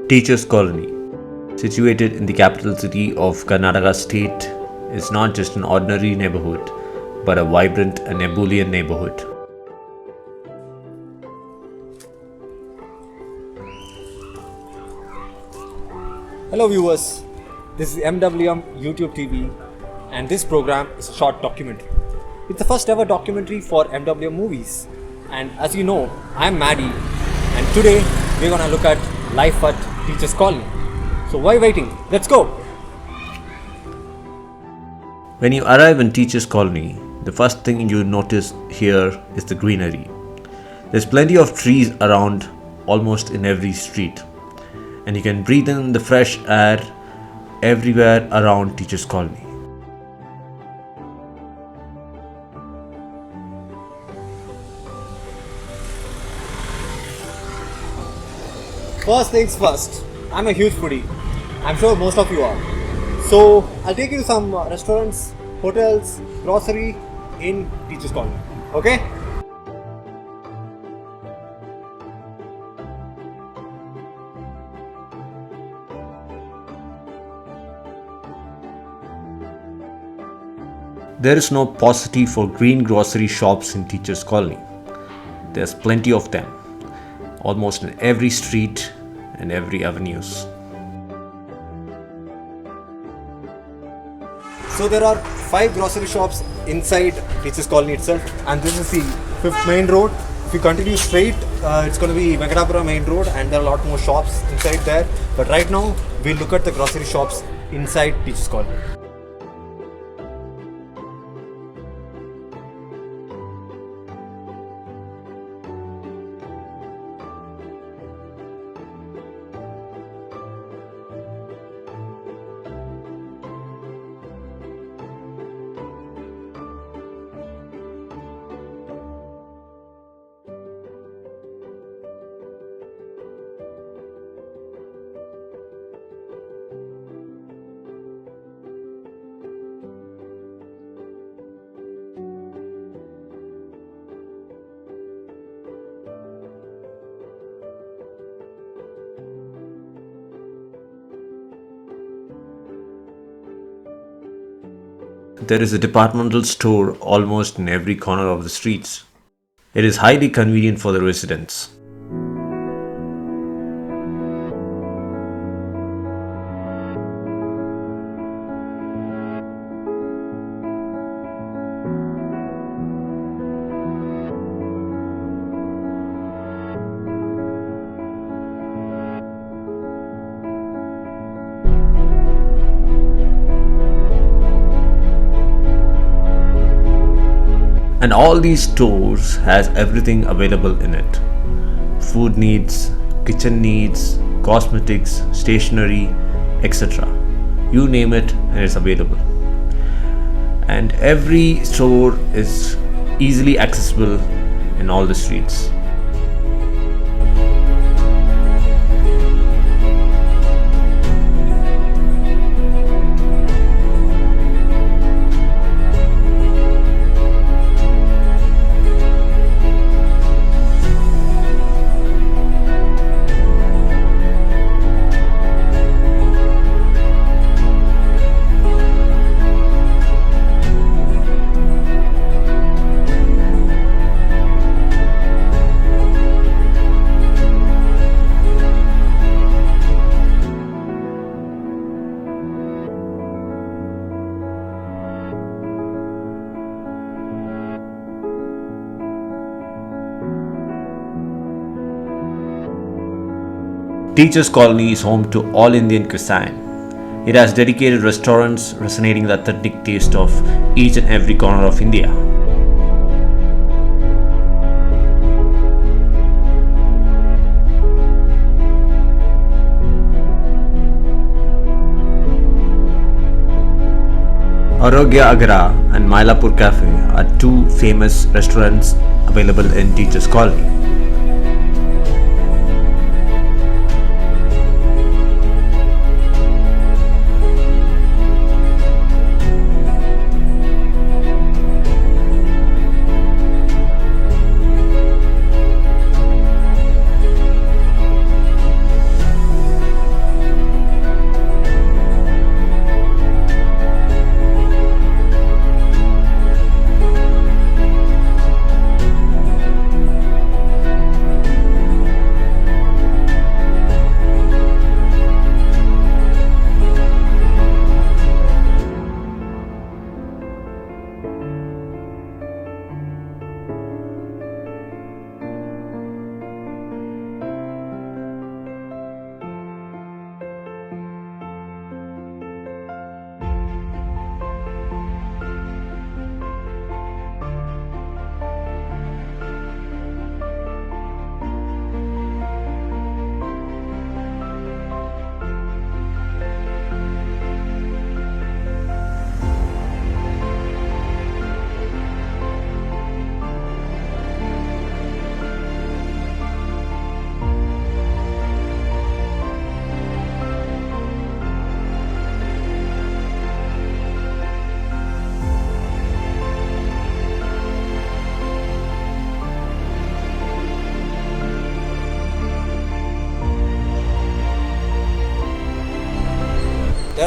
Teachers Colony, situated in the capital city of Karnataka state, is not just an ordinary neighborhood, but a vibrant and ebullient neighborhood. Hello viewers, this is MWM YouTube TV and this program is a short documentary. It's the first ever documentary for MWM movies, and as you know, I'm MaddiE and today we're gonna look at life at Teachers Colony. So why waiting? Let's go! When you arrive in Teachers Colony, the first thing you notice here is the greenery. There's plenty of trees around almost in every street, and you can breathe in the fresh air everywhere around Teachers Colony. First things first, I'm a huge foodie. I'm sure most of you are. So I'll take you to some restaurants, hotels, grocery in Teachers Colony. Okay? There is no paucity for green grocery shops in Teachers Colony. There's plenty of them, almost in every street and every avenues. So there are 5 grocery shops inside Teachers Colony itself, and this is the 5th main road. If you continue straight, it's going to be Venkatapura main road, and there are a lot more shops inside there. But right now, we'll look at the grocery shops inside Teachers Colony. There is a departmental store almost in every corner of the streets. It is highly convenient for the residents. And all these stores has everything available in it. Food needs, kitchen needs, cosmetics, stationery, etc. You name it and it's available. And every store is easily accessible in all the streets. Teachers Colony is home to all Indian cuisine. It has dedicated restaurants resonating the authentic taste of each and every corner of India. Arogya Agra and Mylapore Cafe are 2 famous restaurants available in Teachers Colony.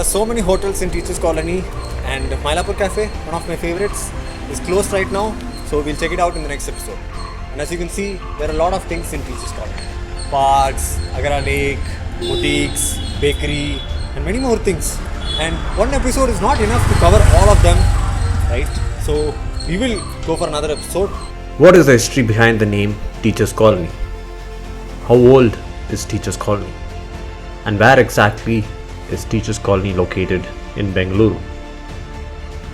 so many hotels in Teachers Colony, and Mylapore Cafe, one of my favorites, is closed right now, so we'll check it out in the next episode. And as you can see, there are a lot of things in Teachers Colony. Parks, Agara Lake, boutiques, bakery, and many more things. And one episode is not enough to cover all of them, right? So we will go for another episode. What is the history behind the name Teachers Colony? How old is Teachers Colony? And where exactly is Teachers Colony located in Bengaluru?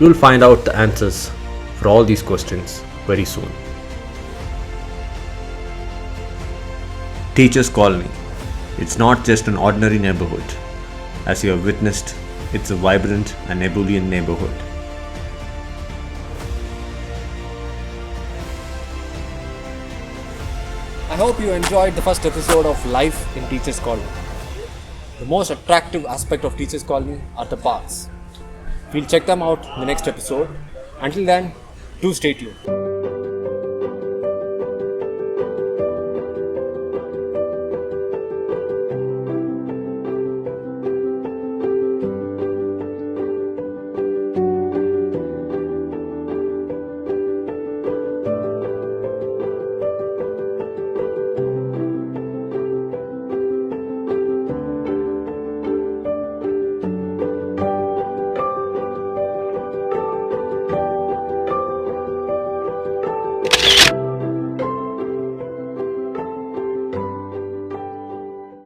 You will find out the answers for all these questions very soon. Teachers Colony. It's not just an ordinary neighborhood. As you have witnessed, it's a vibrant and ebullient neighborhood. I hope you enjoyed the first episode of Life in Teachers Colony. The most attractive aspect of Teachers Colony are the parks. We'll check them out in the next episode. Until then, do stay tuned.